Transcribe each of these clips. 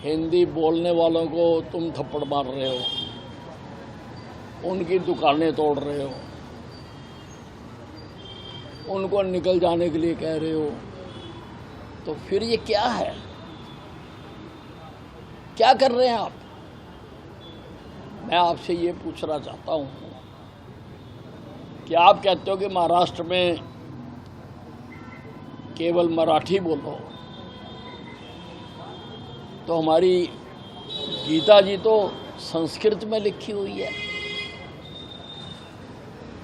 हिंदी बोलने वालों को तुम थप्पड़ मार रहे हो, उनकी दुकानें तोड़ रहे हो, उनको निकल जाने के लिए कह रहे हो, तो फिर ये क्या है? क्या कर रहे हैं आप? मैं आपसे ये पूछना चाहता हूँ कि आप कहते हो कि महाराष्ट्र में केवल मराठी बोलो, तो हमारी गीता जी तो संस्कृत में लिखी हुई है,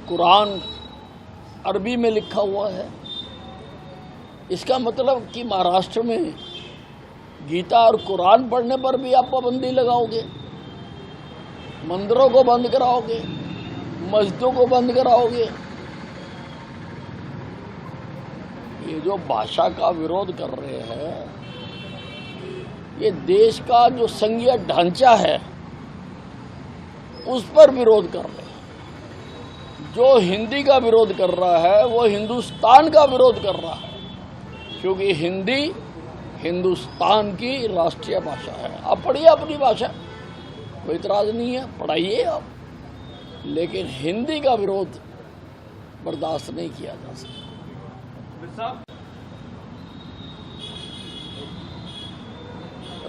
कुरान अरबी में लिखा हुआ है। इसका मतलब कि महाराष्ट्र में गीता और कुरान पढ़ने पर भी आप पाबंदी लगाओगे, मंदिरों को बंद कराओगे, मस्जिदों को बंद कराओगे। ये जो भाषा का विरोध कर रहे हैं, ये देश का जो संघीय ढांचा है उस पर विरोध कर रहे हैं। जो हिंदी का विरोध कर रहा है वो हिंदुस्तान का विरोध कर रहा है, क्योंकि हिंदी हिंदुस्तान की राष्ट्रीय भाषा है। आप पढ़िए अपनी भाषा, कोई इतराज नहीं है, पढ़ाइए आप, लेकिन हिंदी का विरोध बर्दाश्त नहीं किया जा सकता।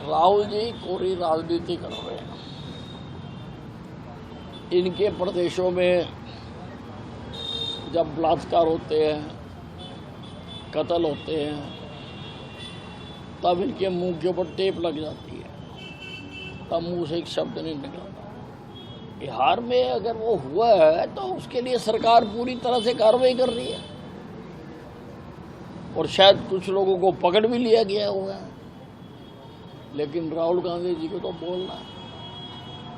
राहुल जी कोरी राजनीति कर रहे हैं। इनके प्रदेशों में जब बलात्कार होते हैं, कत्ल होते हैं, तब इनके मुंह के ऊपर टेप लग जाती है, तब मुंह से एक शब्द नहीं निकलता। बिहार में अगर वो हुआ है तो उसके लिए सरकार पूरी तरह से कार्रवाई कर रही है, और शायद कुछ लोगों को पकड़ भी लिया गया होगा, लेकिन राहुल गांधी जी को तो बोलना है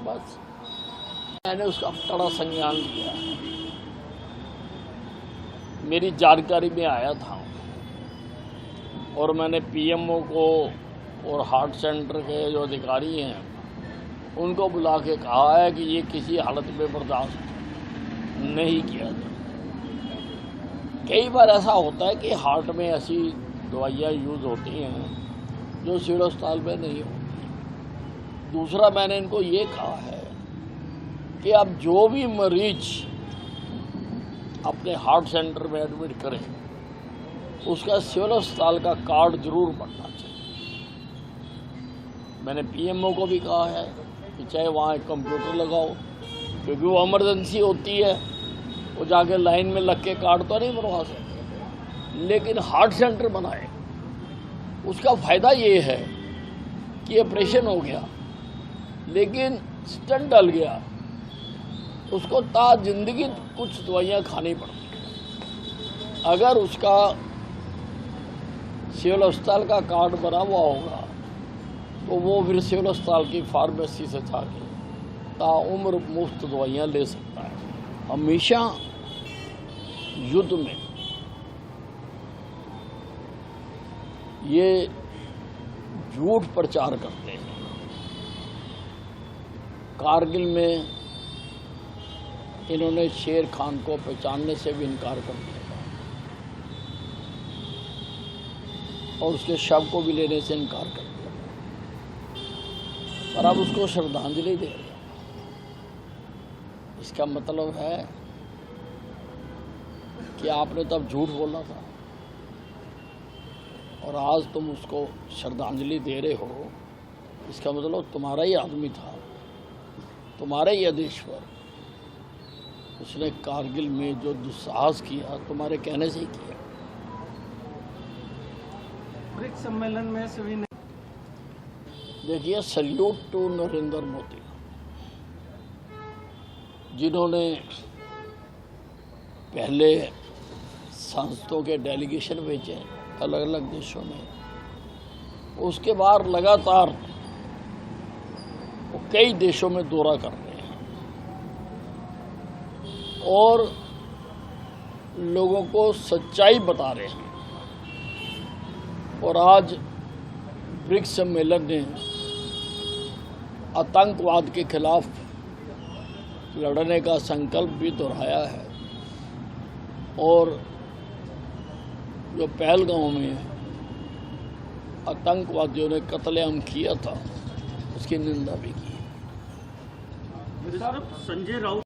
बस। मैंने उसका कड़ा संज्ञान लिया, मेरी जानकारी में आया था, और मैंने पीएमओ को और हार्ट सेंटर के जो अधिकारी हैं उनको बुला के कहा है कि ये किसी हालत में बर्दाश्त नहीं किया जाए। कई बार ऐसा होता है कि हार्ट में ऐसी दवाइयाँ यूज़ होती हैं जो सिविल अस्पताल में नहीं होती। दूसरा, मैंने इनको ये कहा है कि आप जो भी मरीज अपने हार्ट सेंटर में एडमिट करें, उसका सिविल अस्पताल का कार्ड जरूर बनना चाहिए। मैंने पीएमओ को भी कहा है कि चाहे वहाँ एक कंप्यूटर लगाओ, क्योंकि वो इमरजेंसी होती है, वो जाके लाइन में लग के कार्ड तो नहीं बनवा सकते, लेकिन हार्ट सेंटर बनाए। उसका फ़ायदा ये है कि ऑपरेशन हो गया लेकिन स्टंट डल गया, उसको ता जिंदगी कुछ दवाइयाँ खानी पड़ती। अगर उसका सिविल अस्पताल का कार्ड बना हुआ होगा तो वो फिर सिविल अस्पताल की फार्मेसी से जाके ताउम्र मुफ्त दवाइयाँ ले सकता है। हमेशा युद्ध में ये झूठ प्रचार करते हैं। कारगिल में इन्होंने शेर खान को पहचानने से भी इनकार कर दिया और उसके शव को भी लेने से इनकार कर दिया, पर अब उसको श्रद्धांजलि दे रहे हैं। इसका मतलब है कि आपने तब झूठ बोला था और आज तुम उसको श्रद्धांजलि दे रहे हो। इसका मतलब तुम्हारा ही आदमी था, तुम्हारा ही आदेश्वर, उसने कारगिल में जो दुस्साहस किया तुम्हारे कहने से ही किया। ब्रिक्स सम्मेलन में सभी ने देखिए, सल्यूट टू नरेंद्र मोदी, जिन्होंने पहले सांसदों के डेलीगेशन भेजे अलग अलग देशों में, उसके बाद लगातार वो कई देशों में दौरा कर रहे हैं और लोगों को सच्चाई बता रहे हैं। और आज ब्रिक्स सम्मेलन ने आतंकवाद के खिलाफ लड़ने का संकल्प भी दोहराया है, और जो पहलगांव में आतंकवादियों ने कत्लेआम किया था उसकी निंदा भी की। सर संजय राउत